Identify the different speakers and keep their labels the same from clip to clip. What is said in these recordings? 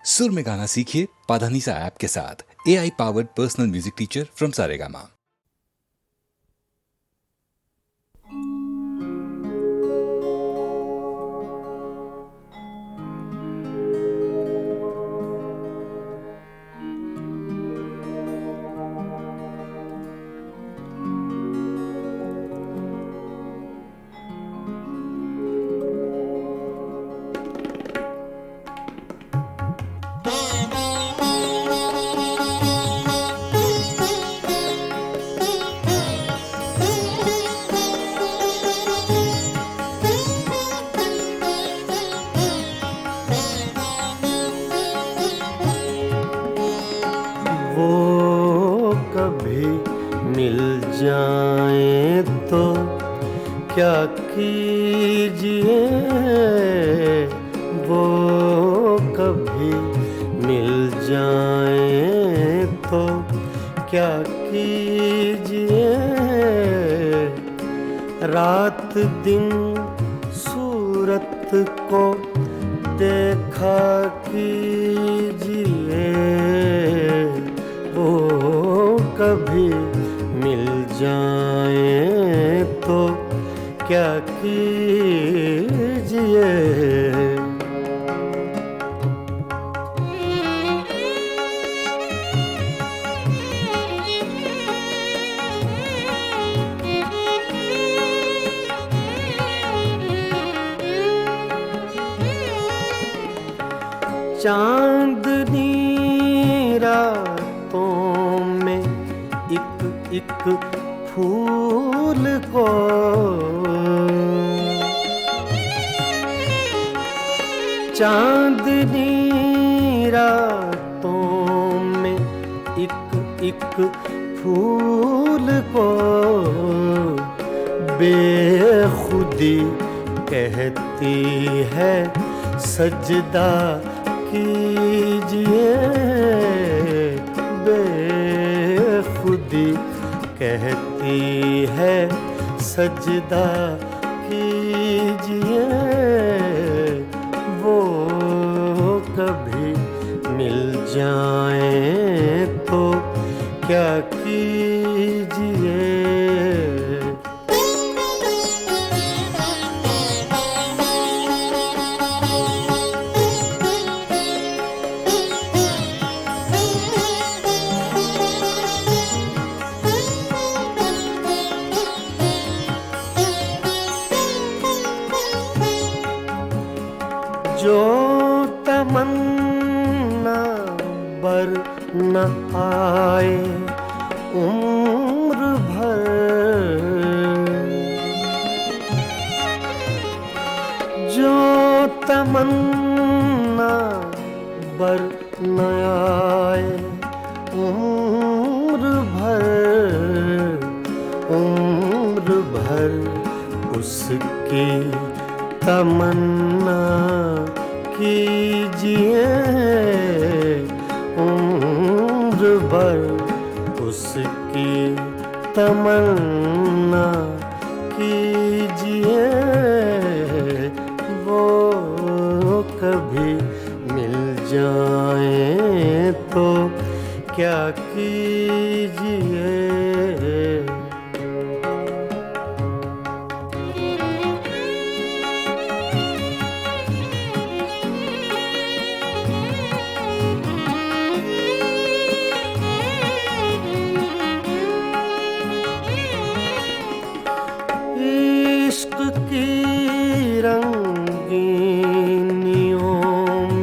Speaker 1: सुर में गाना सीखिए पाधानीसा ऐप के साथ। AI powered personal music teacher from Saregama.
Speaker 2: वो कभी मिल जाए तो क्या कीजिए, वो कभी मिल जाए तो क्या कीजिए। रात दिन सूरत को देखा कीजिए, वो कभी मिल जाए तो क्या कीजिए। चांदनी रातों में एक फूल को चांदनी रातों में एक फूल को बेखुदी कहती है सजदा कीजिए। बेखुदी कहती है सजदा कीजिए, वो कभी मिल जाए तो क्या कीजिए। जो तमन्ना बर न आए उम्र भर, जो तमन्ना बर न आए उम्र भर उसकी तमन्ना कीजिए। उम्र भर उसकी तमन्ना कीजिए, वो कभी मिल जाए तो क्या कीजिए। इश्क की रंगीनियों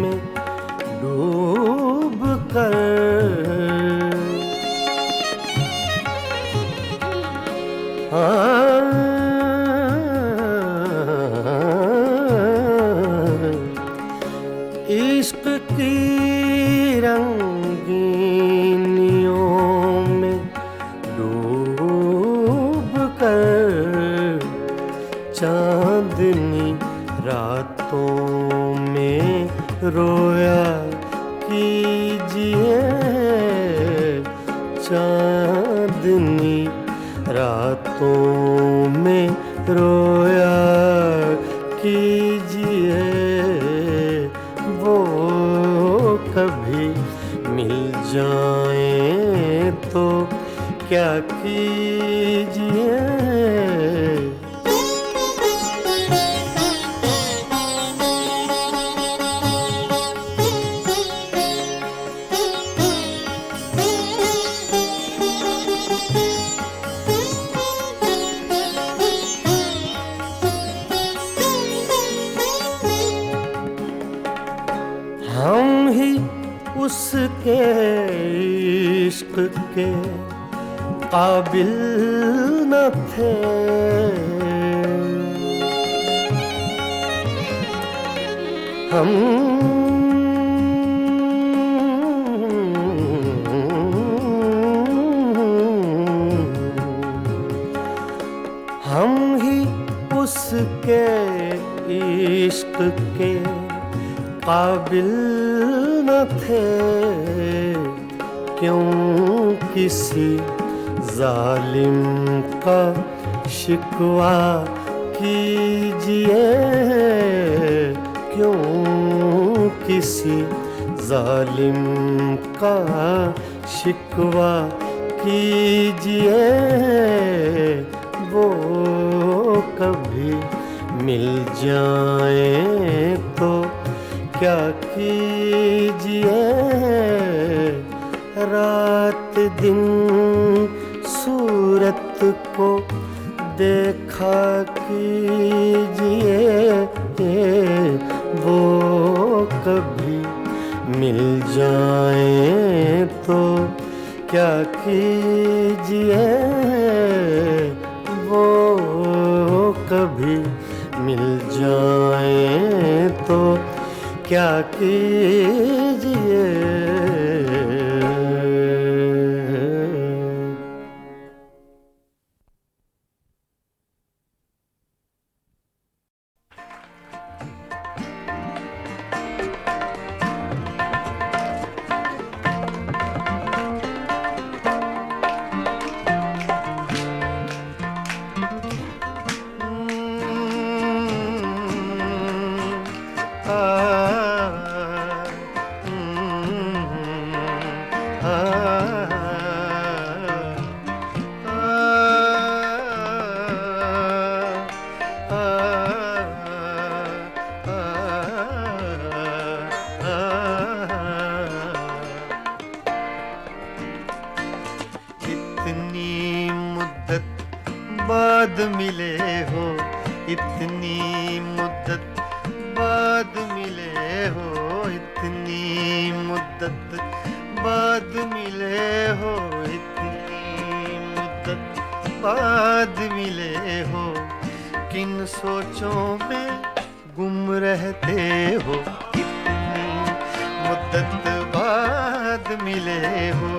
Speaker 2: में डूब कर इश्क की रंगीनियों में डूब कर चांदनी रातों में रोया कीजिए। चांदनी रातों में रोया कीजिए, वो कभी मिल जाएं तो क्या कीजिए। हम ही उसके इश्क के काबिल न थे, हम ही उसके इश्क के काबिल न थे। क्यों किसी जालिम का शिकवा कीजिए, क्यों किसी जालिम का शिकवा कीजिए। वो कभी मिल जाए तो क्या कीजिए। रात दिन सूरत को देखा कीजिए। वो कभी मिल जाए तो क्या कीजिए। वो कभी मिल जाए तो क्या कीजिए। इतनी मुद्दत बाद मिले हो, इतनी मुद्दत बाद मिले हो, इतनी मुद्दत बाद मिले हो, इतनी मुद्दत बाद मिले हो। किन सोचों में गुम रहते हो, इतनी मुद्दत बाद मिले हो।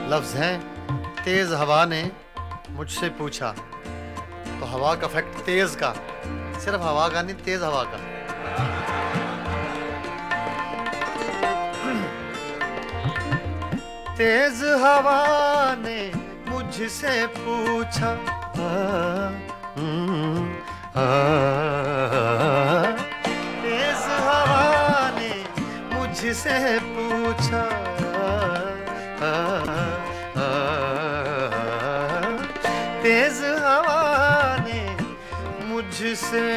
Speaker 3: लफ्ज़ हैं तेज हवा ने मुझसे पूछा, तो हवा का फैक्ट तेज का, सिर्फ हवा का नहीं, तेज हवा का। तेज हवा ने मुझसे पूछा, तेज हवा ने मुझसे पूछा, तेज हवा ने मुझसे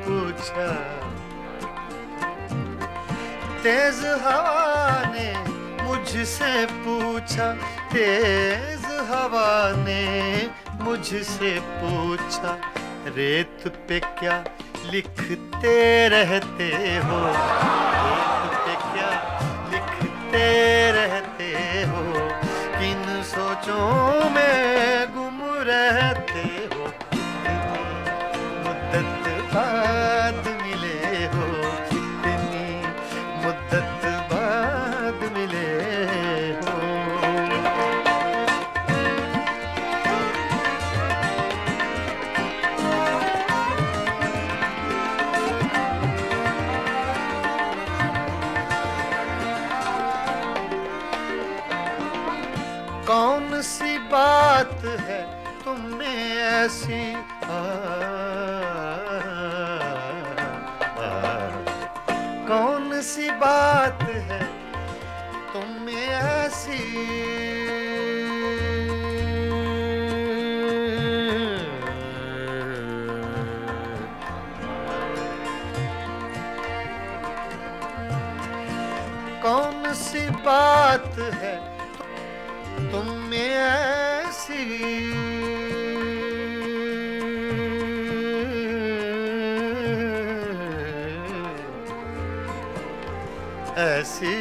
Speaker 3: पूछा, तेज हवा ने मुझसे पूछा, तेज हवा ने मुझसे पूछा, रेत पे क्या लिखते रहते हो, रेत पे क्या लिखते रहते हो, किन सोचों में गुम रहते हो, मुद्दत बाद मिले हो, इतनी मुद्दत बाद मिले हो।
Speaker 2: कौन सी बात है तुम में ऐसी कौन सी बात है तुम में ऐसी कौन सी बात है तुम में ऐसी ऐसी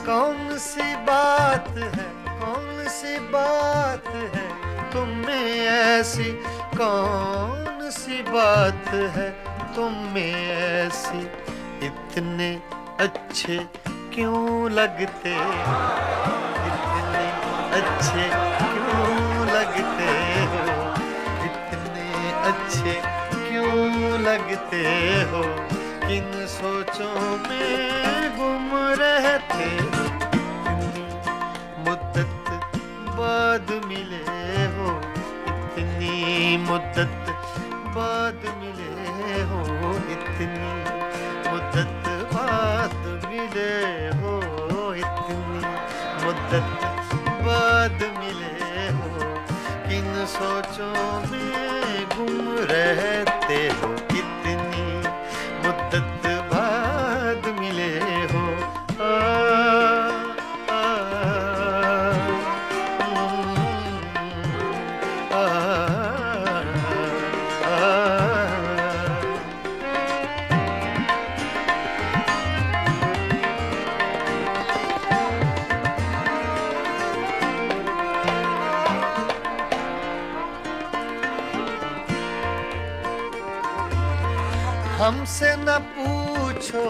Speaker 2: कौन सी बात है कौन सी बात है तुम में ऐसी कौन सी बात है तुम में ऐसी इतने अच्छे क्यों लगते इतने अच्छे क्यों लगते हो इतने अच्छे क्यों लगते हो किन सोचों में गुम रहते हो इतनी मुद्दत बाद मिले हो इतनी मुद्दत बाद मिले हो इतनी मुद्दत बाद मिले हो इतनी मुद्दत बाद मिले हो किन सोचों में गुम रहते हो इतनी मुद्दत बाद मिले हो हमसे न पूछो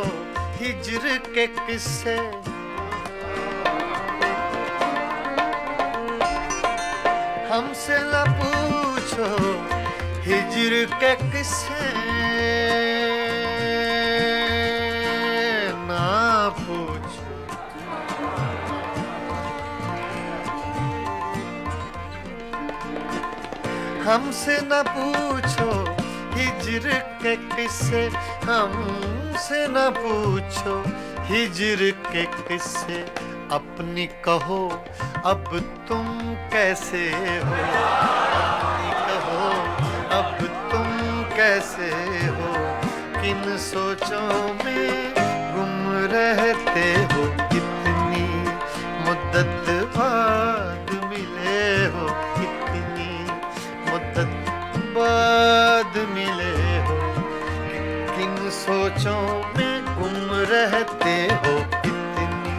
Speaker 2: हिज्र के किस्से हमसे न पूछो हिज्र के किस्से ना पूछो हमसे न पूछो हिज्र के किस्से हमसे न पूछो हिज्र के किस्से अपनी कहो अब तुम कैसे हो अपनी कहो अब तुम कैसे हो किन सोचों में गुम रहते हो इतनी मुद्दत बाद मिले हो इतनी मुद्दत बाद मिले हो किन सोचों में गुम रहते हो इतनी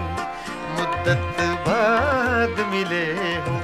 Speaker 2: मुद्दत बाद मिले हो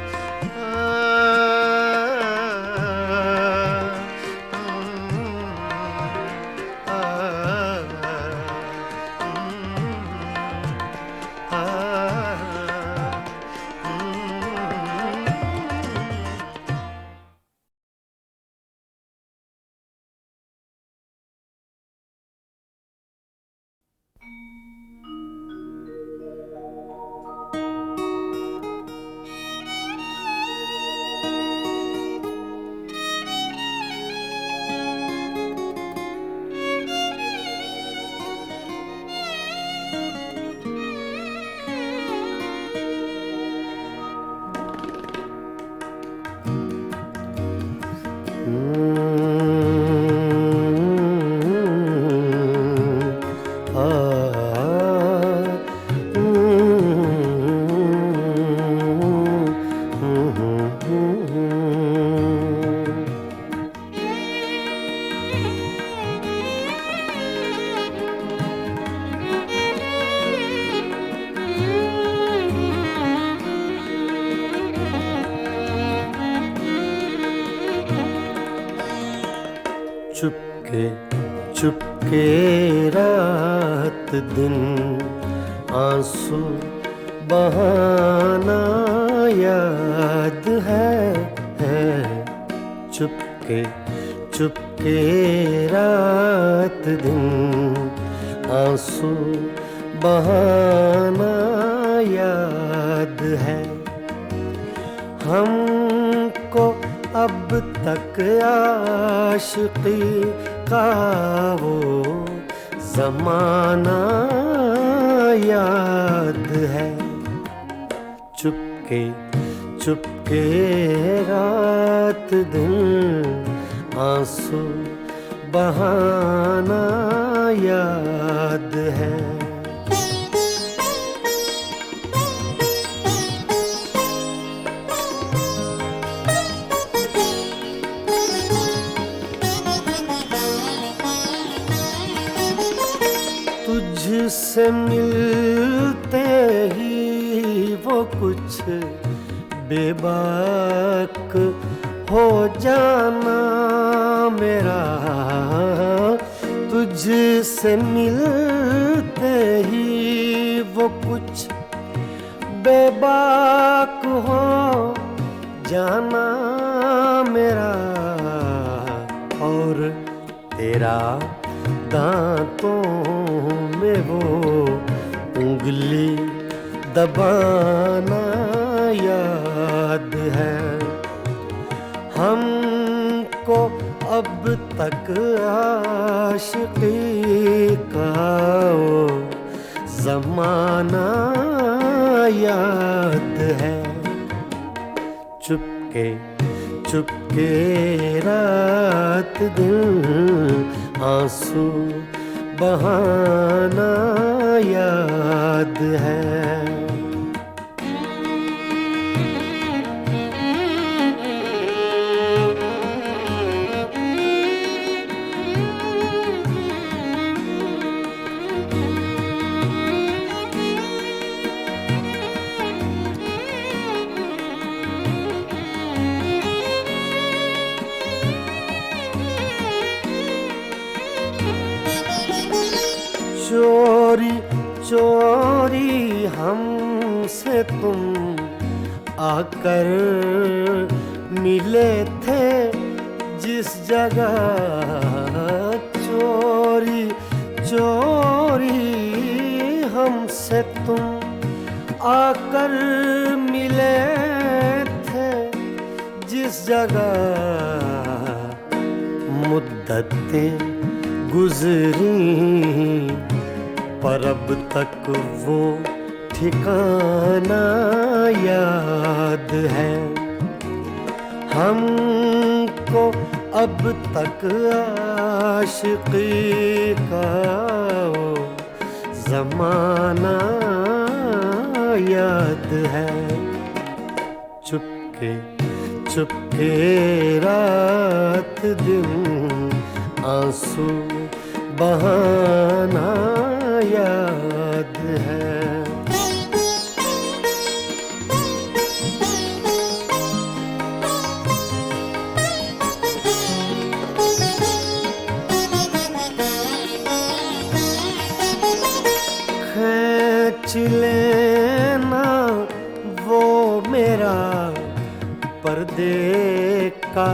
Speaker 4: चुपके चुपके रात दिन आंसू बहाना याद है चुपके चुपके रात दिन आंसू बहाना याद है हमको अब तक आशिकी का वो जमाना याद है चुपके चुपके रात दिन आंसू बहाना याद है तुझसे मिलते ही वो कुछ बेबाक हो जाना मेरा तुझसे मिलते ही वो कुछ बेबाक हो जाना मेरा और तेरा दांतों में वो उंगली दबाना याद है हमको अब तक आशिकी का वो जमाना याद है चुपके चुपके रात दिन आंसू बहाना याद है चोरी चोरी हमसे तुम आकर मिले थे जिस जगह चोरी चोरी हमसे तुम आकर मिले थे जिस जगह मुद्दतें गुजरी पर अब तक वो ठिकाना याद है हमको अब तक आशिकी का वो जमाना याद है चुपके चुपके रात दिन आंसू बहाना याद है खींच लेना वो मेरा पर्दे का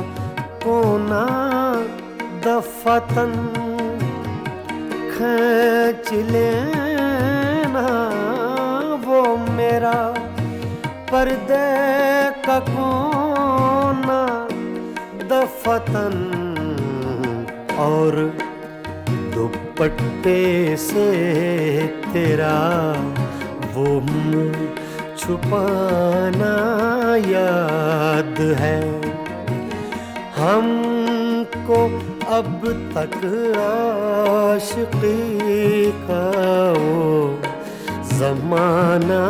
Speaker 4: कोना दफतन खींच लेना वो मेरा पर्दे का कोना दफतन और दुपट्टे से तेरा वो मुंह छुपाना याद है हमको अब तक आशिकी का वो जमाना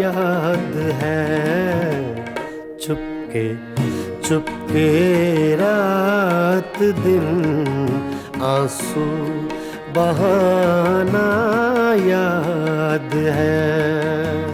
Speaker 4: याद है चुपके चुपके रात दिन आंसू बहाना याद है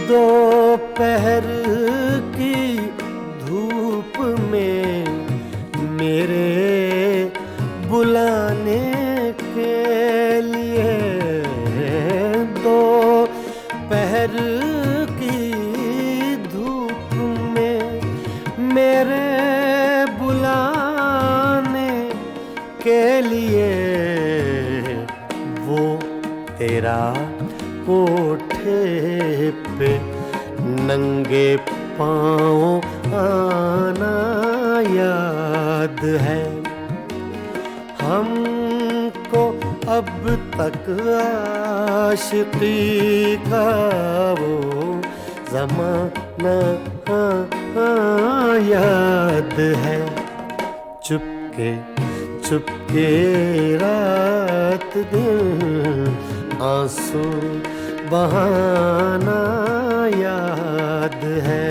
Speaker 4: दोपहर की धूप में मेरे बुलाने के लिए, दोपहर की धूप में मेरे बुलाने के लिए वो तेरा कोठे पे नंगे पाँव आना याद है। हमको अब तक आशिकी का वो ज़माना याद है। चुपके चुपके रात दिन आंसू बहाना याद है।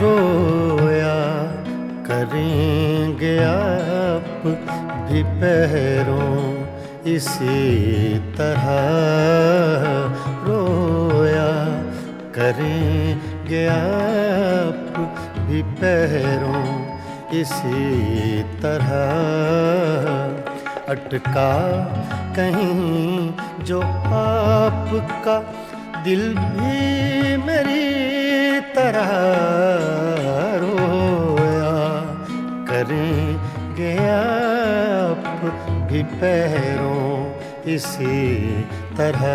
Speaker 4: रोया करेंगे आप भी पहरों इसी तरह, रोया करेंगे आप भी पहरों इसी तरह। अटका कहीं जो आपका दिल भी मेरी तरह, रोया करेंगे आप भी पैरों इसी तरह।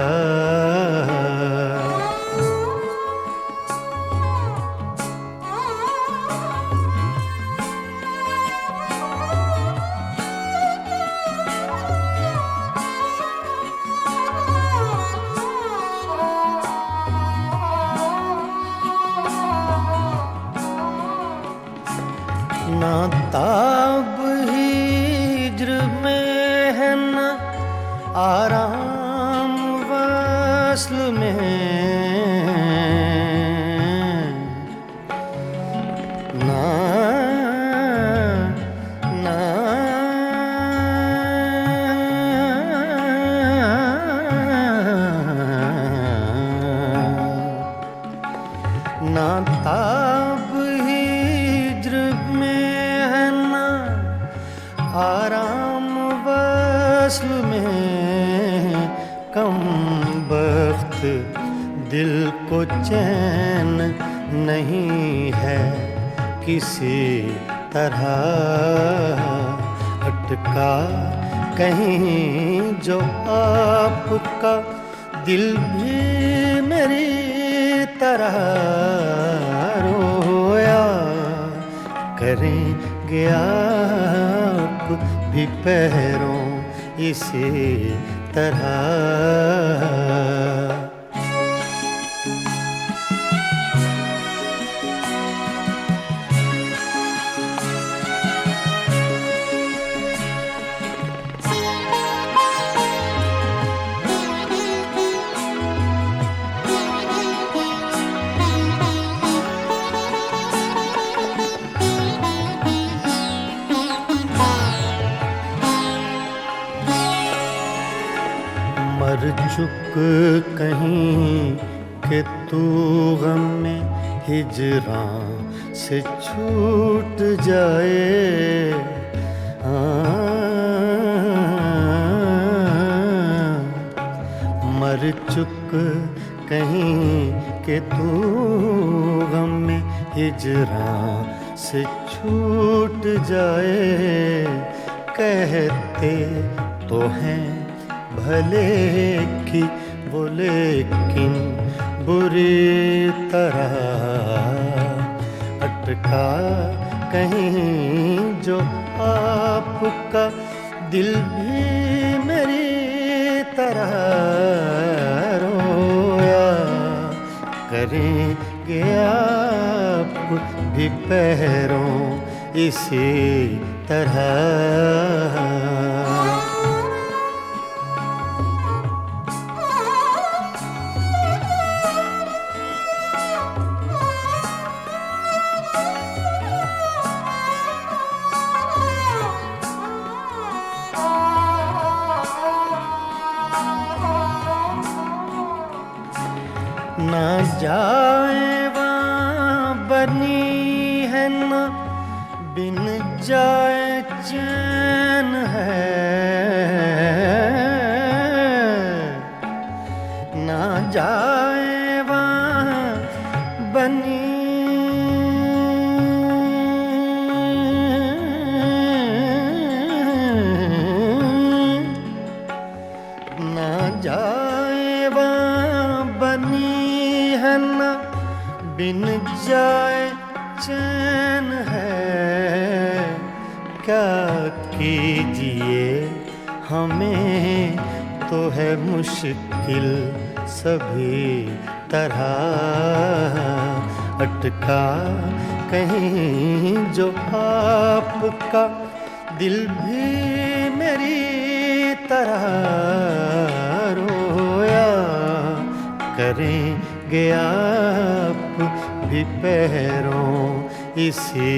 Speaker 4: ना ताब हिज्र में है न आराम वस्ल में, ना ना ना ताब हिज्र आराम वस्ल में, कम बख्त दिल को चैन नहीं है किसी तरह। अटका कहीं जो आपका दिल भी मेरी तरह, रोया करेंगे आप भी पैरों इसी तरह। मर चुक कहीं कि तू गम में हिजरां से छूट जाए। मर चुक कहीं कि तू गम में हिजरां से छूट जाए। कहते तो हैं भले की वो, लेकिन बुरी तरह अटका कहीं जो आपका दिल भी मेरी तरह रोया। करेंगे आप भी पैरों इसी तरह। ना जाए वहाँ बनी है ना बिन जाए चैन है। ना जाए वहाँ बनी ना जाए वहाँ बनी है ना बिन जाए चैन है। क्या कीजिए हमें तो है मुश्किल सभी तरह। अटका कहीं जो आपका दिल भी मेरी तरह रोया। करेंगे आप भी पैरों इसी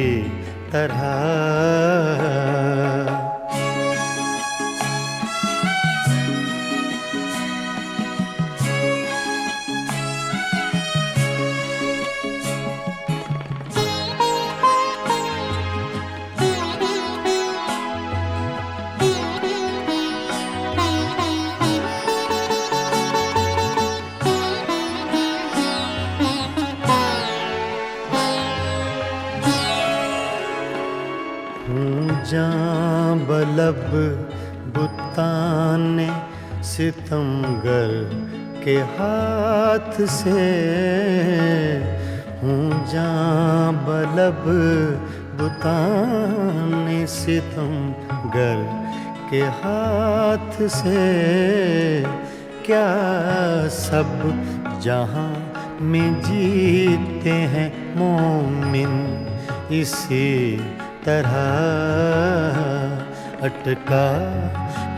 Speaker 4: तरह। जां बलब बुताने सितमगर के हाथ से हूँ। जां बलब बुताने सितमगर के हाथ से। क्या सब जहाँ में जीते हैं मोमिन इसी तरह। अटका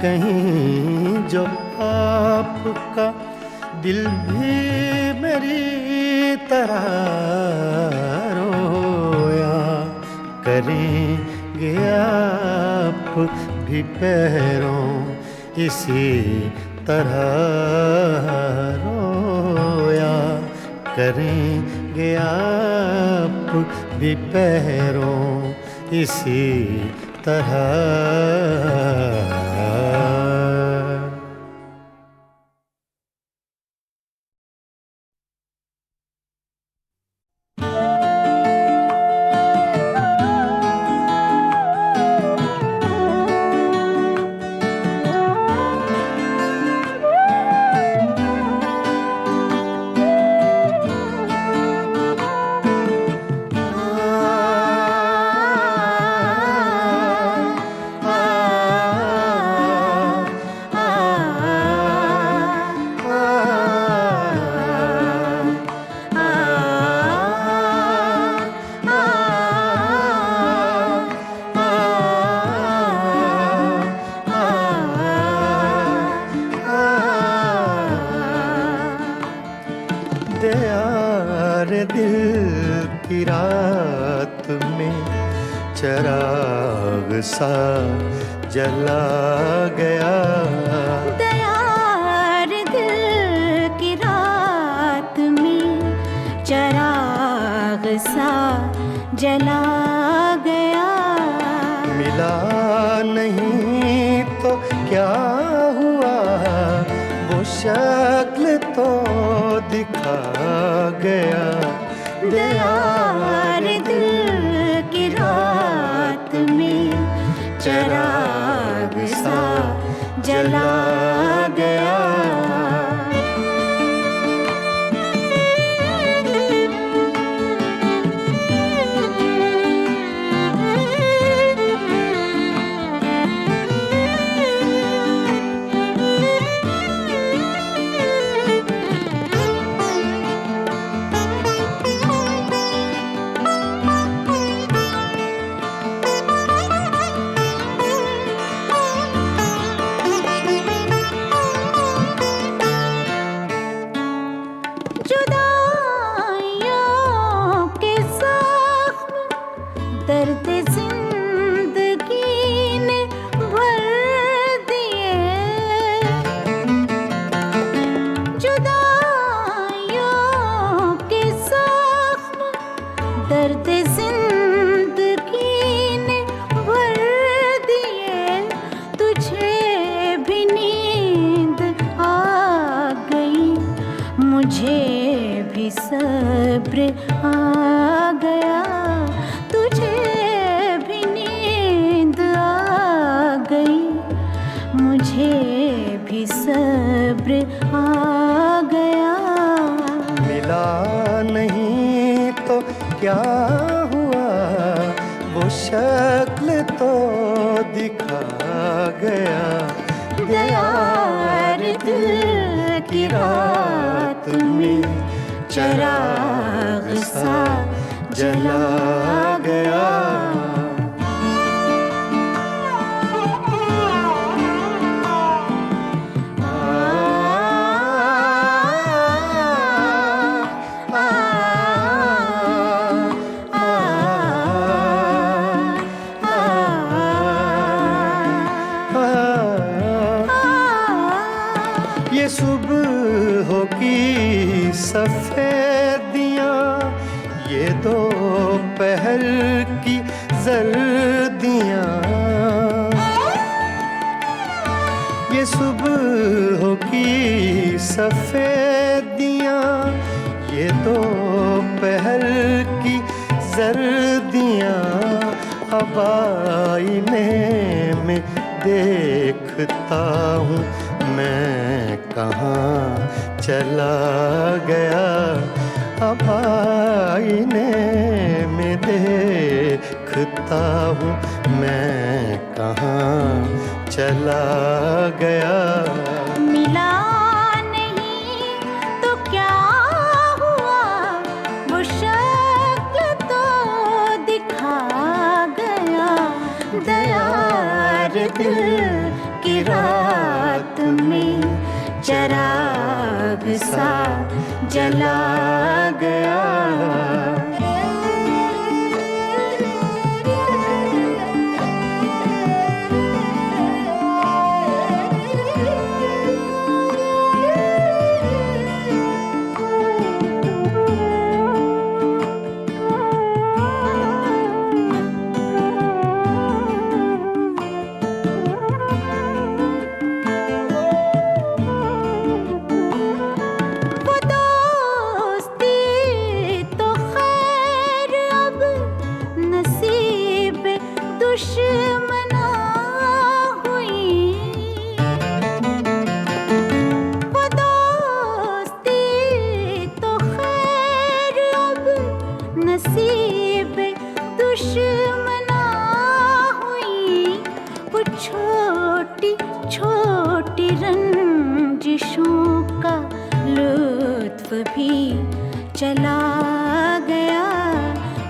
Speaker 4: कहीं जो आपका दिल भी मेरी तरह रोया। करेंगे आप भी पैरों इसी तरह रोया। करेंगे आप भी पैरों इसी तरह। दयारे दिल की रात में चराग सा जला गया।
Speaker 5: दयार दिल की रात में चराग सा जला गया।
Speaker 4: मिला नहीं तो क्या हुआ वो शक्ल तो दिखा दिखा गया।
Speaker 5: दयार दिल की रात में चराग सा जला गया। दर्द जिंदगी ने भर दिए, जुदाइयों के जख्म दर्द जिंदगी ने भर दिए। तुझे भी नींद आ गई, मुझे भी सब्र आ गया। मुझे भी सब्र आ गया।
Speaker 4: मिला नहीं तो क्या हुआ, वो शक्ल तो दिखा गया।
Speaker 5: दयार दिल की रात में चराग सा जला गया।
Speaker 4: ये सुबह की सफेदियाँ, ये दोपहर की जर्दियाँ। ये सुबह की सफेदियाँ, ये दोपहर की जर्दियाँ। अब आईने में देखता हूँ मैं कहाँ चला गया। अब आईने में देखता हूँ मैं कहाँ चला गया।
Speaker 5: मिला नहीं तो क्या हुआ, वो शक्ल तो दिखा गया। दयार दिल की रात में चराग सा जला गया। दुश्मना हुई वो दोस्ती तो खैर अब नसीब दुश्मना हुई। वो छोटी छोटी रंजिशों का लुत्फ भी चला गया।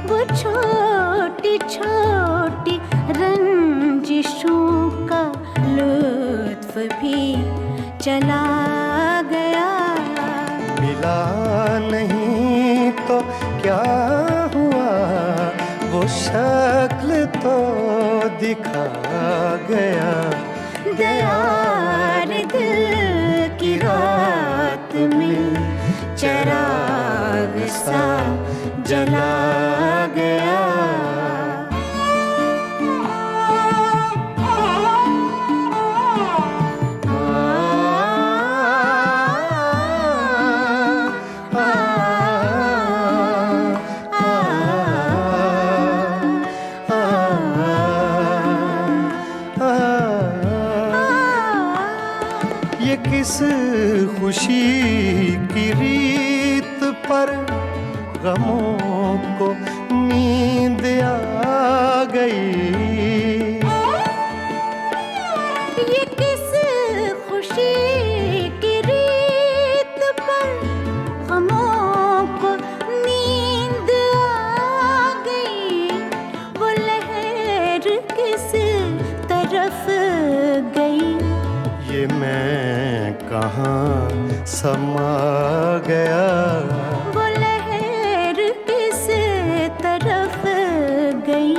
Speaker 5: वो छोटी छोटी रंजिशों का लुत्फ भी चला गया।
Speaker 4: मिला नहीं तो क्या हुआ, वो शक्ल तो दिखा गया।
Speaker 5: दयार दिल की रात में चराग सा जला गया।
Speaker 4: खुशी की रीत पर गमों को नींद आ गई।
Speaker 5: ये किस खुशी की रीत पर गमों को नींद आ गई। वो लहर किस तरफ गई।
Speaker 4: ये मैं कहाँ समा गया।
Speaker 5: वो लहर किस तरफ गई।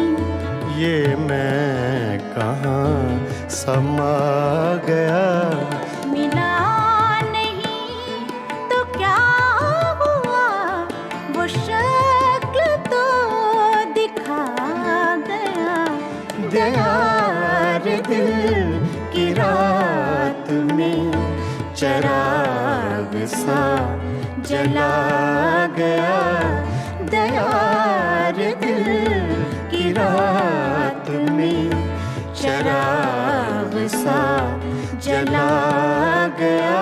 Speaker 4: ये मैं कहाँ समा गया।
Speaker 5: मिला नहीं तो क्या हुआ, वो शक्ल तो दिखा गया।
Speaker 4: गया रे दिल की रात में चिराग सा जला गया। दया रे दिल की रात में चिराग सा जला गया।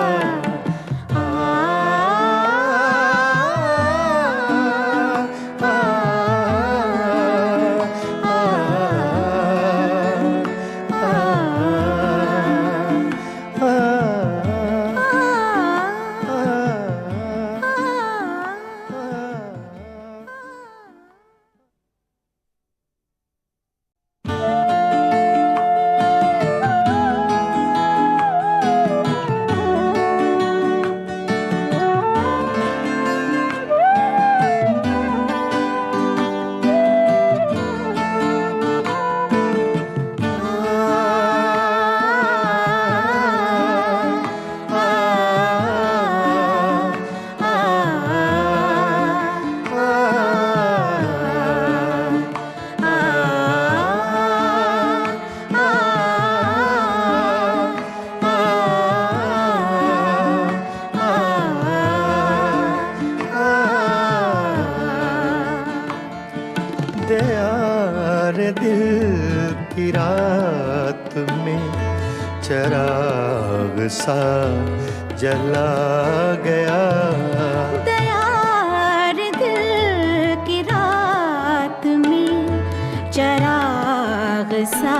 Speaker 4: दिल की रात में चिराग सा जला गया।
Speaker 5: दयार दिल की रात में चिराग सा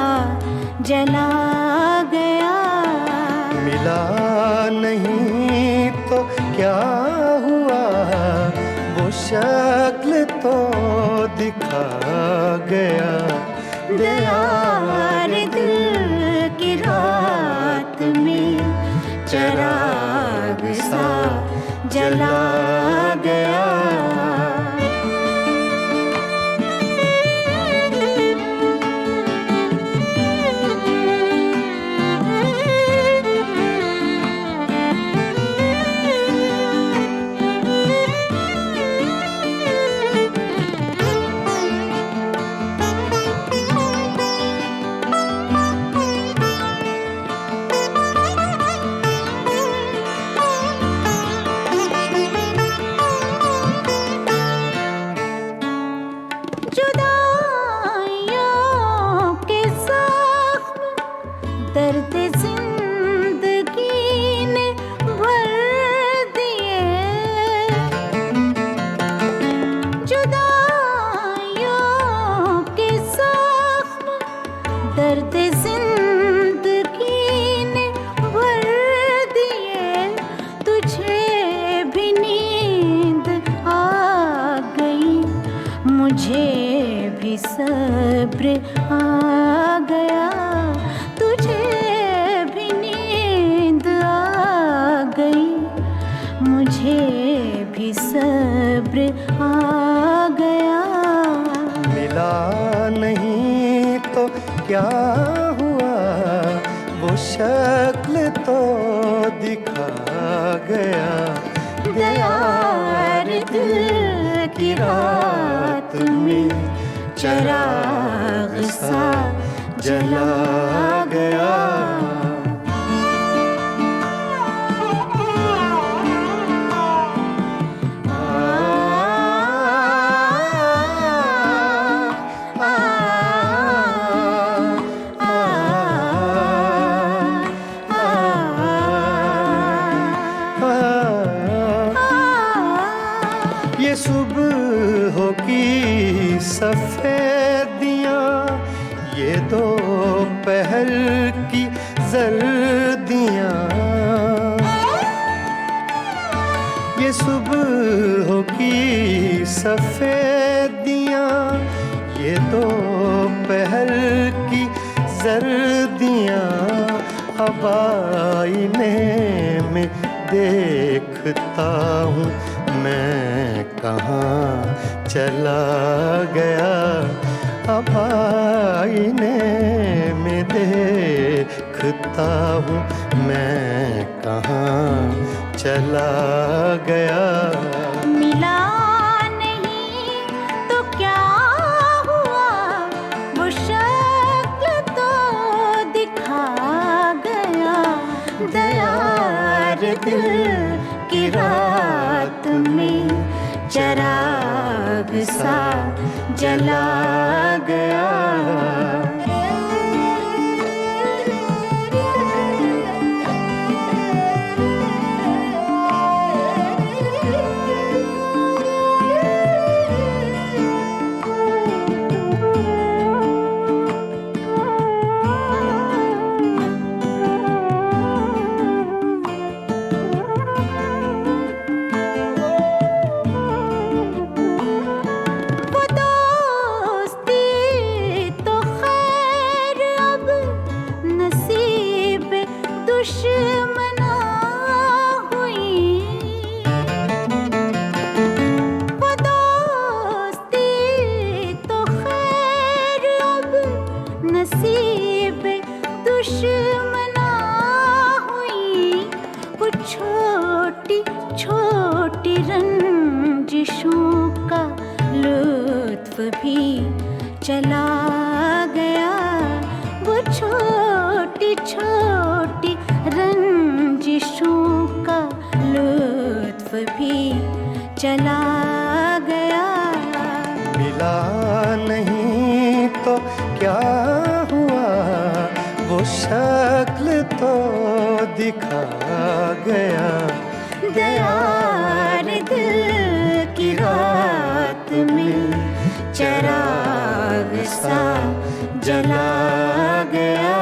Speaker 5: जला गया।
Speaker 4: मिला नहीं तो क्या हुआ, वो शक्ल तो दिखा गया।
Speaker 5: दयार दिल की रात में चिराग सा जला गया। दर्द जिंदगी ने भर दिए। जुदाइयों के जख्म दर्द जिंदगी ने भर दिए। तुझे भी नींद आ गई, मुझे भी सब्र आ गया। मुझे भी सब्र आ गया।
Speaker 4: मिला नहीं तो क्या हुआ, वो शक्ल तो दिखा गया।
Speaker 5: दयार दिल की रात में चिराग सा जला गया।
Speaker 4: सुबह की सफेदियां, ये दोपहर की जर्दियां, ये सुबह की सफेदियां, ये दोपहर की जर्दियां, अब आईने में देखता हूँ मैं कहाँ चला गया। अब आईने में देखता हूँ मैं कहाँ चला गया।
Speaker 5: मिला नहीं तो क्या हुआ, वो शक्ल तो दिखा गया। दया रे दिल की रात में चिराग सा जला गया। दुश्मना हुई वो दोस्ती तो खैर अब नसीब दुश्मना हुई। वो छोटी छोटी रंजिशों का लुत्फ भी चला गया। वो छोटी छोटी रंजिशों का लुत्फ भी चला गया।
Speaker 4: मिला नहीं तो क्या हुआ, वो शक्ल तो दिखा गया।
Speaker 5: दया रे दिल की रात में चिराग सा जला गया।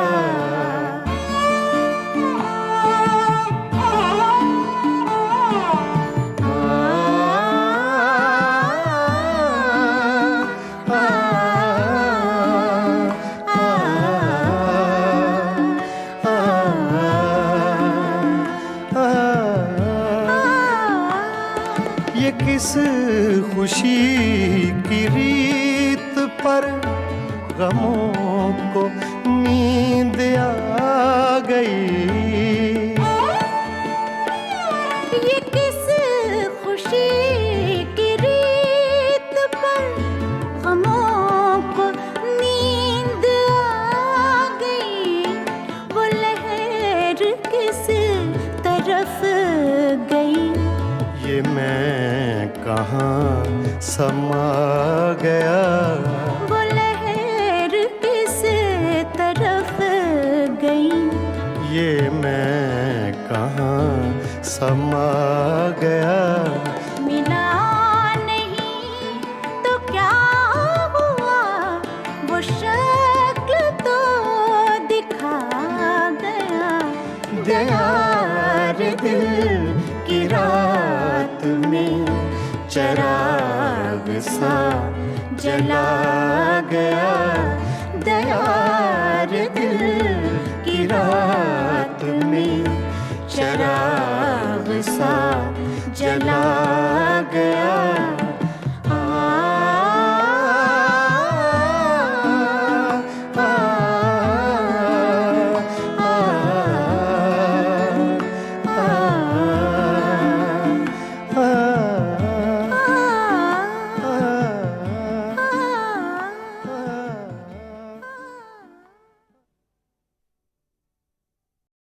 Speaker 4: ये किस खुशी की रीत पर गमों को नींद आ गई।
Speaker 5: ये किस खुशी की रीत पर गमों को नींद आ गई। वो लहर किस तरफ गई,
Speaker 4: ये मैं कहाँ समा गया।
Speaker 5: वो लहर किस तरफ गई,
Speaker 4: ये मैं कहाँ समा गया।
Speaker 5: मिला नहीं तो क्या हुआ, वो शक्ल तो दिखा गया।
Speaker 4: दया रे दिल की रात में चिराग सा जला गया। दया रे दिल की रात में चिराग सा जला गया।